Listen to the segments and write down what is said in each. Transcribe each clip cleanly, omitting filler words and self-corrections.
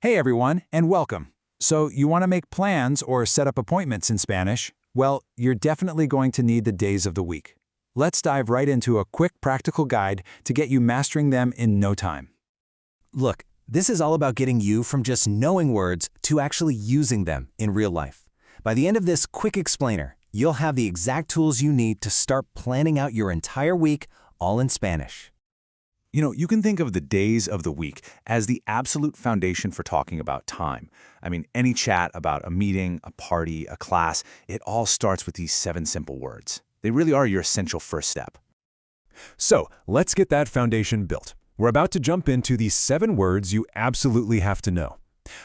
Hey everyone, and welcome. So you want to make plans or set up appointments in Spanish? Well, you're definitely going to need the days of the week. Let's dive right into a quick practical guide to get you mastering them in no time. Look, this is all about getting you from just knowing words to actually using them in real life. By the end of this quick explainer, you'll have the exact tools you need to start planning out your entire week all in Spanish. You can think of the days of the week as the absolute foundation for talking about time. Any chat about a meeting, a party, a class, it all starts with these 7 simple words. They really are your essential first step. So, let's get that foundation built. We're about to jump into the 7 words you absolutely have to know.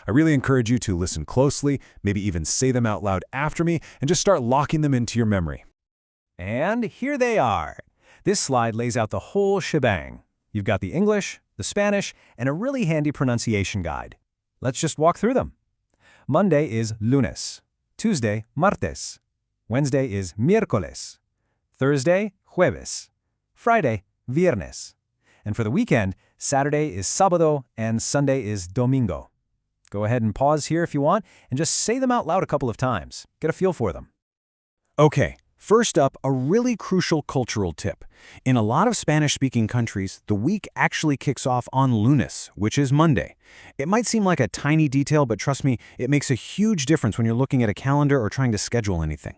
I really encourage you to listen closely, maybe even say them out loud after me, and just start locking them into your memory. And here they are. This slide lays out the whole shebang. You've got the English, the Spanish, and a really handy pronunciation guide. Let's just walk through them. Monday is lunes. Tuesday, martes. Wednesday is miércoles. Thursday, jueves. Friday, viernes. And for the weekend, Saturday is sábado and Sunday is domingo. Go ahead and pause here if you want and just say them out loud a couple of times. Get a feel for them. Okay, first up, a really crucial cultural tip. In a lot of Spanish-speaking countries, the week actually kicks off on lunes, which is Monday. It might seem like a tiny detail, but trust me, it makes a huge difference when you're looking at a calendar or trying to schedule anything.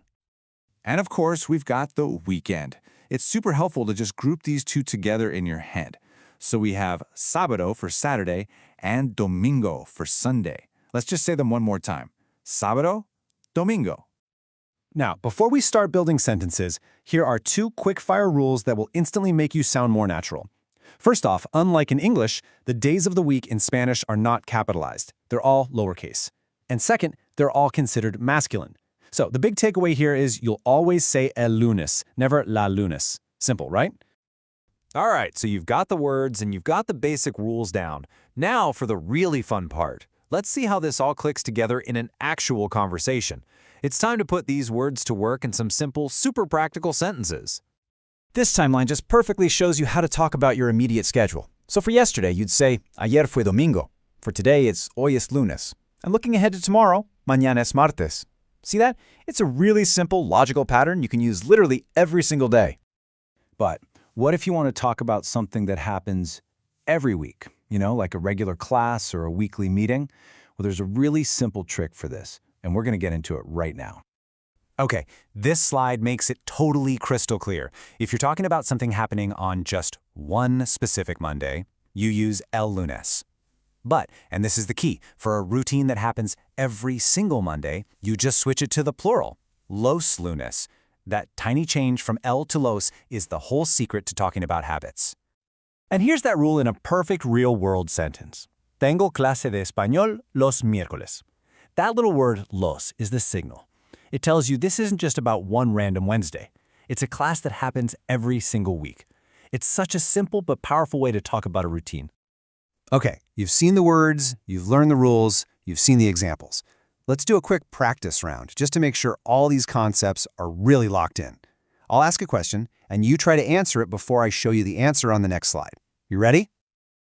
And of course, we've got the weekend. It's super helpful to just group these two together in your head. So we have sábado for Saturday and domingo for Sunday. Let's just say them one more time. Sábado, domingo. Now, before we start building sentences, here are 2 quick-fire rules that will instantly make you sound more natural. First off, unlike in English, the days of the week in Spanish are not capitalized. They're all lowercase. And second, they're all considered masculine. So the big takeaway here is you'll always say el lunes, never la lunes. Simple, right? All right, so you've got the words and you've got the basic rules down. Now for the really fun part. Let's see how this all clicks together in an actual conversation. It's time to put these words to work in some simple, super practical sentences. This timeline just perfectly shows you how to talk about your immediate schedule. So for yesterday, you'd say, ayer fue domingo. For today, it's hoy es lunes. And looking ahead to tomorrow, mañana es martes. See that? It's a really simple, logical pattern you can use literally every single day. But what if you want to talk about something that happens every week? Like a regular class or a weekly meeting? Well, there's a really simple trick for this, and we're going to get into it right now. Okay, this slide makes it totally crystal clear. If you're talking about something happening on just one specific Monday, you use el lunes. But, and this is the key, for a routine that happens every single Monday, you just switch it to the plural, los lunes. That tiny change from el to los is the whole secret to talking about habits. And here's that rule in a perfect real-world sentence. Tengo clase de español los miércoles. That little word los is the signal. It tells you this isn't just about one random Wednesday. It's a class that happens every single week. It's such a simple but powerful way to talk about a routine. Okay, you've seen the words, you've learned the rules, you've seen the examples. Let's do a quick practice round just to make sure all these concepts are really locked in. I'll ask a question, and you try to answer it before I show you the answer on the next slide. You ready?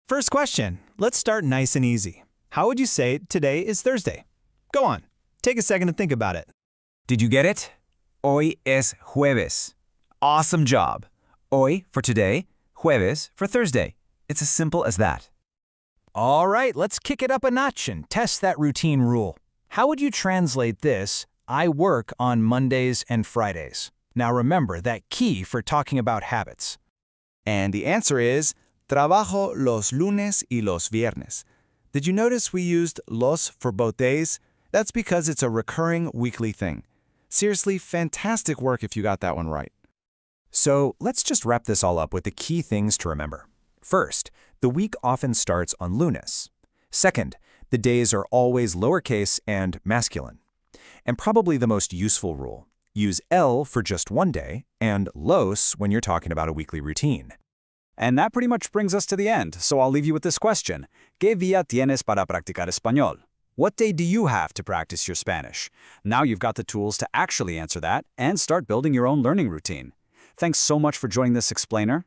First question. Let's start nice and easy. How would you say today is Thursday? Go on. Take a second to think about it. Did you get it? Hoy es jueves. Awesome job. Hoy for today, jueves for Thursday. It's as simple as that. All right, let's kick it up a notch and test that routine rule. How would you translate this, I work on Mondays and Fridays? Now remember that key for talking about habits. And the answer is, trabajo los lunes y los viernes. Did you notice we used los for both days? That's because it's a recurring weekly thing. Seriously, fantastic work if you got that one right. So let's just wrap this all up with the key things to remember. First, the week often starts on lunes. Second, the days are always lowercase and masculine. And probably the most useful rule, use el for just one day and los when you're talking about a weekly routine. And that pretty much brings us to the end, so I'll leave you with this question. ¿Qué día tienes para practicar español? What day do you have to practice your Spanish? Now you've got the tools to actually answer that and start building your own learning routine. Thanks so much for joining this explainer.